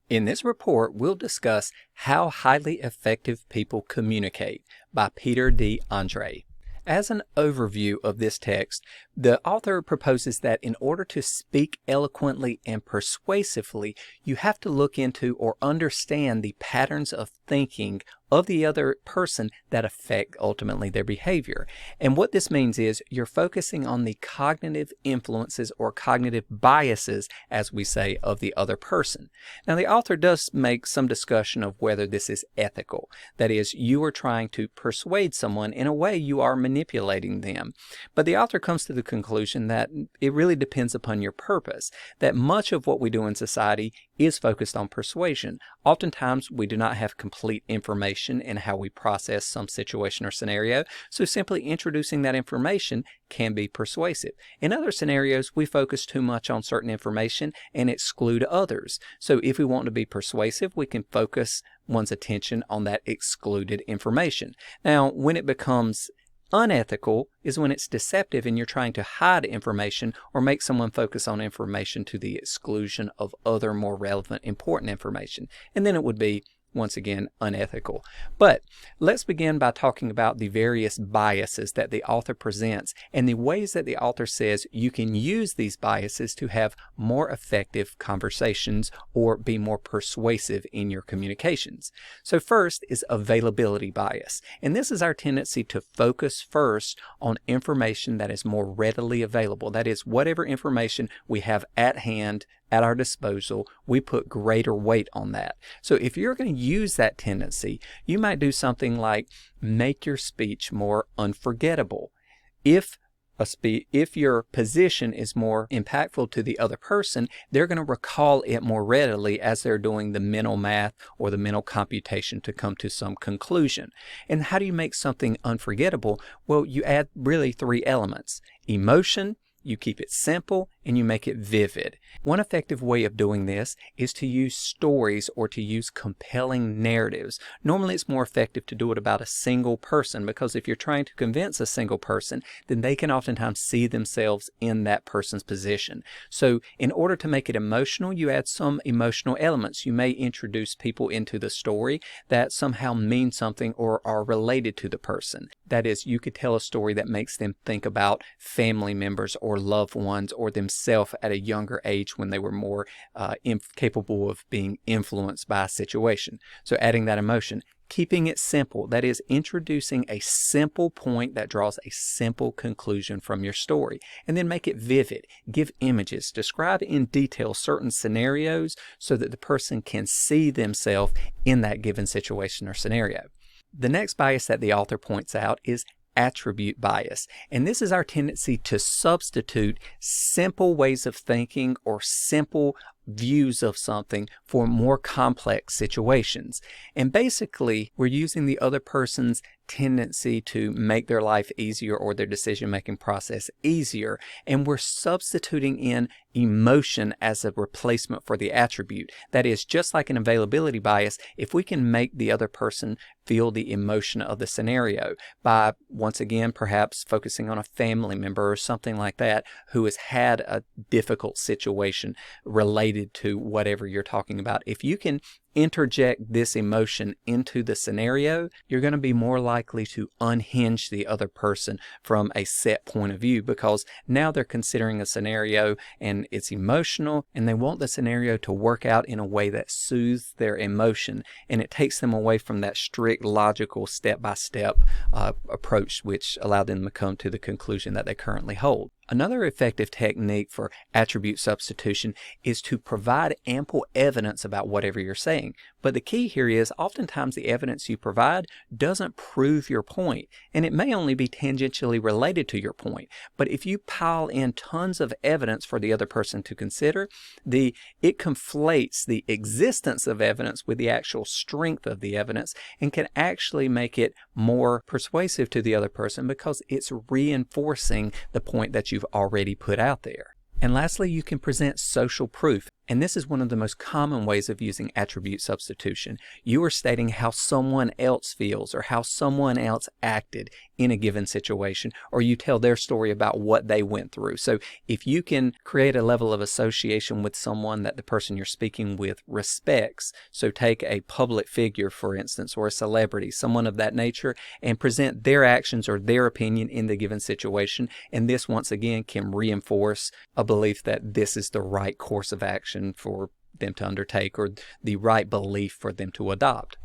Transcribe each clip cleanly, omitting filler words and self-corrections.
In this report, we'll discuss How Highly Effective People Communicate by Peter D. Andre. As an overview of this text, the author proposes that in order to speak eloquently and persuasively, you have to look into or understand the patterns of thinking of the other person that affect ultimately their behavior. And what this means is you're focusing on the cognitive influences or cognitive biases, as we say, of the other person. Now, the author does make some discussion of whether this is ethical. That is, you are trying to persuade someone. In a way, you are manipulating them. But the author comes to the conclusion that it really depends upon your purpose, that much of what we do in society is focused on persuasion. Oftentimes, we do not have complete information in how we process some situation or scenario, so simply introducing that information can be persuasive. In other scenarios, we focus too much on certain information and exclude others. So if we want to be persuasive, we can focus one's attention on that excluded information. Now, when it becomes unethical is when it's deceptive and you're trying to hide information or make someone focus on information to the exclusion of other more relevant, important information. And then it would be, once again, unethical. But let's begin by talking about the various biases that the author presents and the ways that the author says you can use these biases to have more effective conversations or be more persuasive in your communications. So first is availability bias. And this is our tendency to focus first on information that is more readily available. That is, whatever information we have at hand, at our disposal, we put greater weight on that. So if you're going to use that tendency, you might do something like make your speech more unforgettable. If your position is more impactful to the other person, they're going to recall it more readily as they're doing the mental math or the mental computation to come to some conclusion. And how do you make something unforgettable? Well, you add really three elements: emotion, you keep it simple, and you make it vivid. One effective way of doing this is to use stories or to use compelling narratives. Normally it's more effective to do it about a single person, because if you're trying to convince a single person, then they can oftentimes see themselves in that person's position. So in order to make it emotional, you add some emotional elements. You may introduce people into the story that somehow mean something or are related to the person. That is, you could tell a story that makes them think about family members or loved ones or themselves at a younger age when they were more capable of being influenced by a situation. So adding that emotion. Keeping it simple, that is, introducing a simple point that draws a simple conclusion from your story. And then make it vivid. Give images. Describe in detail certain scenarios so that the person can see themselves in that given situation or scenario. The next bias that the author points out is attribute bias. And this is our tendency to substitute simple ways of thinking or simple views of something for more complex situations. And basically, we're using the other person's tendency to make their life easier or their decision-making process easier, and we're substituting in emotion as a replacement for the attribute. That is, just like an availability bias, if we can make the other person feel the emotion of the scenario by, once again, perhaps focusing on a family member or something like that who has had a difficult situation related to whatever you're talking about. If you can interject this emotion into the scenario, you're going to be more likely to unhinge the other person from a set point of view, because now they're considering a scenario and it's emotional and they want the scenario to work out in a way that soothes their emotion, and it takes them away from that strict logical step-by-step approach which allowed them to come to the conclusion that they currently hold. Another effective technique for attribute substitution is to provide ample evidence about whatever you're saying. But the key here is oftentimes the evidence you provide doesn't prove your point, and it may only be tangentially related to your point. But if you pile in tons of evidence for the other person to consider, it conflates the existence of evidence with the actual strength of the evidence and can actually make it more persuasive to the other person because it's reinforcing the point that you've already put out there. And lastly, you can present social proof. And this is one of the most common ways of using attribute substitution. You are stating how someone else feels or how someone else acted in a given situation, or you tell their story about what they went through. So if you can create a level of association with someone that the person you're speaking with respects, so take a public figure, for instance, or a celebrity, someone of that nature, and present their actions or their opinion in the given situation, and this once again can reinforce a belief that this is the right course of action for them to undertake or the right belief for them to adopt.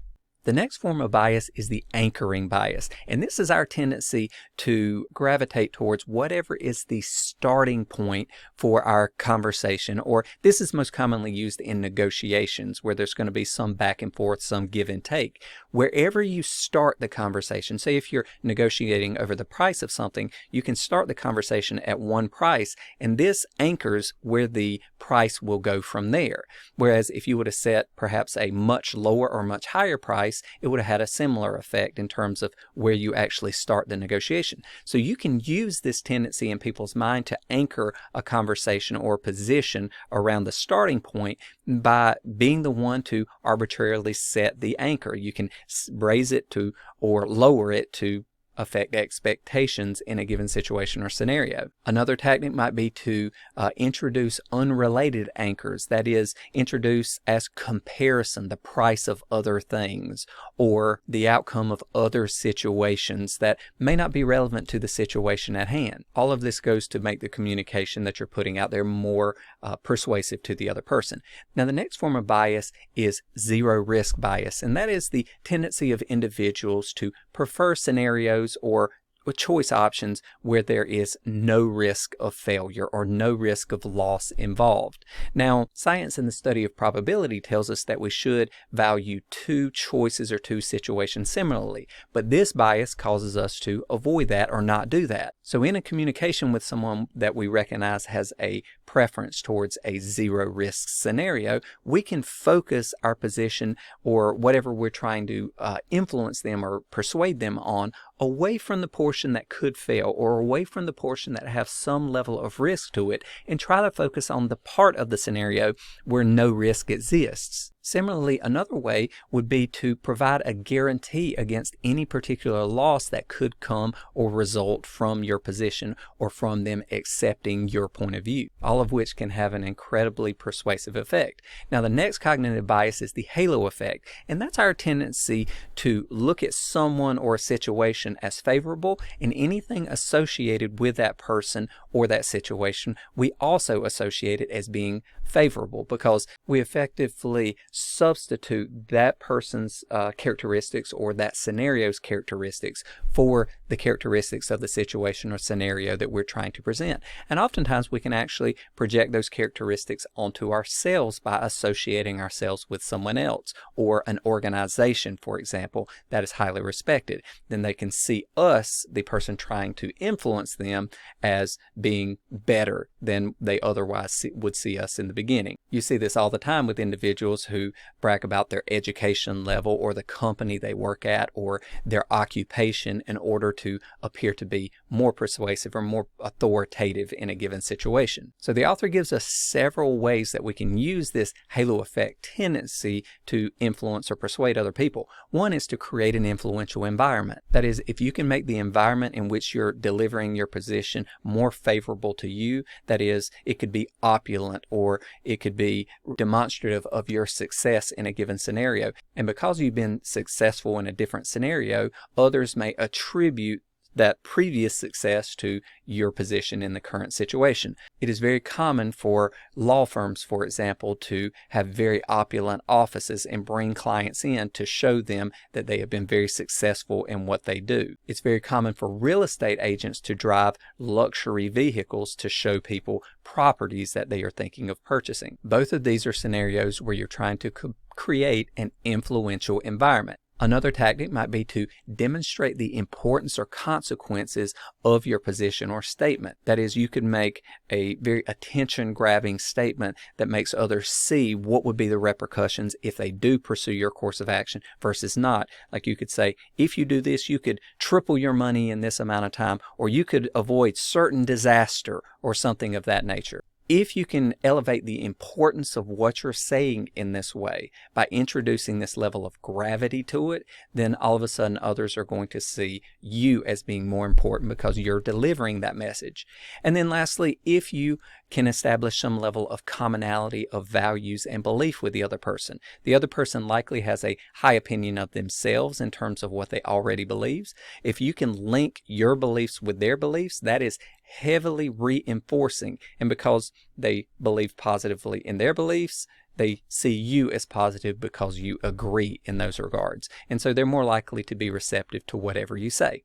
The next form of bias is the anchoring bias, and this is our tendency to gravitate towards whatever is the starting point for our conversation, or this is most commonly used in negotiations where there's going to be some back and forth, some give and take. Wherever you start the conversation, say if you're negotiating over the price of something, you can start the conversation at one price, and this anchors where the price will go from there. Whereas if you would have set perhaps a much lower or much higher price, it would have had a similar effect in terms of where you actually start the negotiation. So you can use this tendency in people's mind to anchor a conversation or position around the starting point by being the one to arbitrarily set the anchor. You can raise it to or lower it to affect expectations in a given situation or scenario. Another tactic might be to introduce unrelated anchors, that is, introduce as comparison the price of other things or the outcome of other situations that may not be relevant to the situation at hand. All of this goes to make the communication that you're putting out there more persuasive to the other person. Now, the next form of bias is zero risk bias, and that is the tendency of individuals to prefer scenarios or choice options where there is no risk of failure or no risk of loss involved. Now, science and the study of probability tells us that we should value two choices or two situations similarly, but this bias causes us to avoid that or not do that. So in a communication with someone that we recognize has a preference towards a zero risk scenario, we can focus our position or whatever we're trying to influence them or persuade them on away from the portion that could fail or away from the portion that have some level of risk to it, and try to focus on the part of the scenario where no risk exists. Similarly, another way would be to provide a guarantee against any particular loss that could come or result from your position or from them accepting your point of view, all of which can have an incredibly persuasive effect. Now, the next cognitive bias is the halo effect, and that's our tendency to look at someone or a situation as favorable, and anything associated with that person or that situation, we also associate it as being favorable because we effectively substitute that person's characteristics or that scenario's characteristics for the characteristics of the situation or scenario that we're trying to present. And oftentimes we can actually project those characteristics onto ourselves by associating ourselves with someone else or an organization, for example, that is highly respected. Then they can see us, the person trying to influence them, as being better than they otherwise would see us in the beginning. You see this all the time with individuals who brag about their education level or the company they work at or their occupation in order to appear to be more persuasive or more authoritative in a given situation. So the author gives us several ways that we can use this halo effect tendency to influence or persuade other people. One is to create an influential environment. That is, if you can make the environment in which you're delivering your position more favorable to you, that is, it could be opulent or it could be demonstrative of your success in a given scenario. And because you've been successful in a different scenario, others may attribute that previous success to your position in the current situation. It is very common for law firms, for example, to have very opulent offices and bring clients in to show them that they have been very successful in what they do. It's very common for real estate agents to drive luxury vehicles to show people properties that they are thinking of purchasing. Both of these are scenarios where you're trying to create an influential environment. Another tactic might be to demonstrate the importance or consequences of your position or statement. That is, you could make a very attention-grabbing statement that makes others see what would be the repercussions if they do pursue your course of action versus not. Like you could say, if you do this, you could triple your money in this amount of time, or you could avoid certain disaster or something of that nature. If you can elevate the importance of what you're saying in this way by introducing this level of gravity to it, then all of a sudden others are going to see you as being more important because you're delivering that message. And then lastly, if you can establish some level of commonality of values and belief with the other person likely has a high opinion of themselves in terms of what they already believes. If you can link your beliefs with their beliefs, that is heavily reinforcing, and because they believe positively in their beliefs, they see you as positive because you agree in those regards. And so they're more likely to be receptive to whatever you say.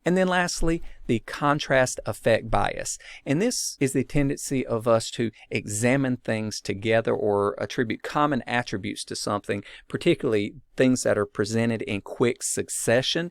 And then lastly, the contrast effect bias. And this is the tendency of us to examine things together or attribute common attributes to something, particularly things that are presented in quick succession,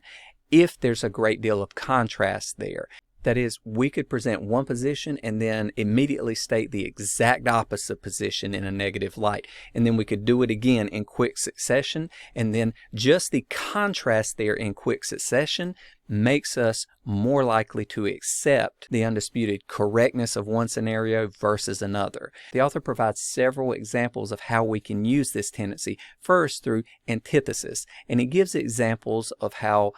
if there's a great deal of contrast there. That is, we could present one position and then immediately state the exact opposite position in a negative light. And then we could do it again in quick succession. And then just the contrast there in quick succession makes us more likely to accept the undisputed correctness of one scenario versus another. The author provides several examples of how we can use this tendency, first through antithesis. And he gives examples of how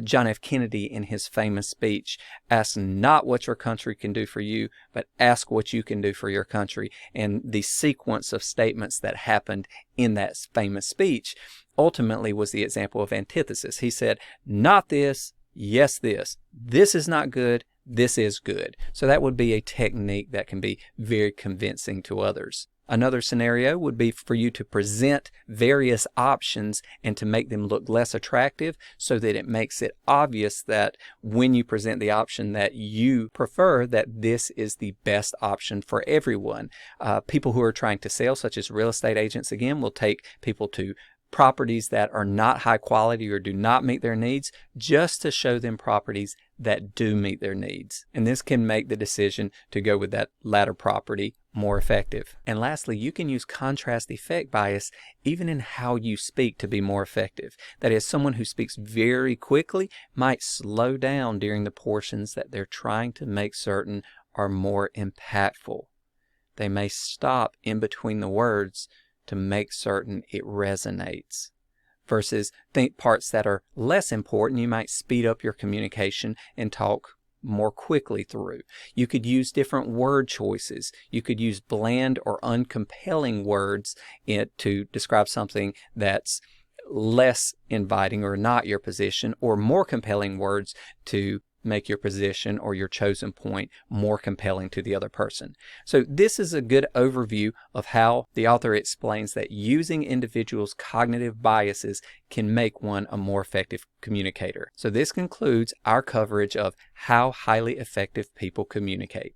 John F. Kennedy in his famous speech asked not what your country can do for you, but ask what you can do for your country. And the sequence of statements that happened in that famous speech ultimately was the example of antithesis. He said, not this, yes this. This is not good, this is good. So that would be a technique that can be very convincing to others. Another scenario would be for you to present various options and to make them look less attractive so that it makes it obvious that when you present the option that you prefer, that this is the best option for everyone. People who are trying to sell, such as real estate agents, again, will take people to properties that are not high quality or do not meet their needs just to show them properties that do meet their needs. And this can make the decision to go with that latter property more effective. And lastly, you can use contrast effect bias even in how you speak to be more effective. That is, someone who speaks very quickly might slow down during the portions that they're trying to make certain are more impactful. They may stop in between the words to make certain it resonates. Versus think parts that are less important, you might speed up your communication and talk more quickly through. You could use different word choices. You could use bland or uncompelling words to describe something that's less inviting or not your position, or more compelling words to make your position or your chosen point more compelling to the other person. So this is a good overview of how the author explains that using individuals' cognitive biases can make one a more effective communicator. So this concludes our coverage of how highly effective people communicate.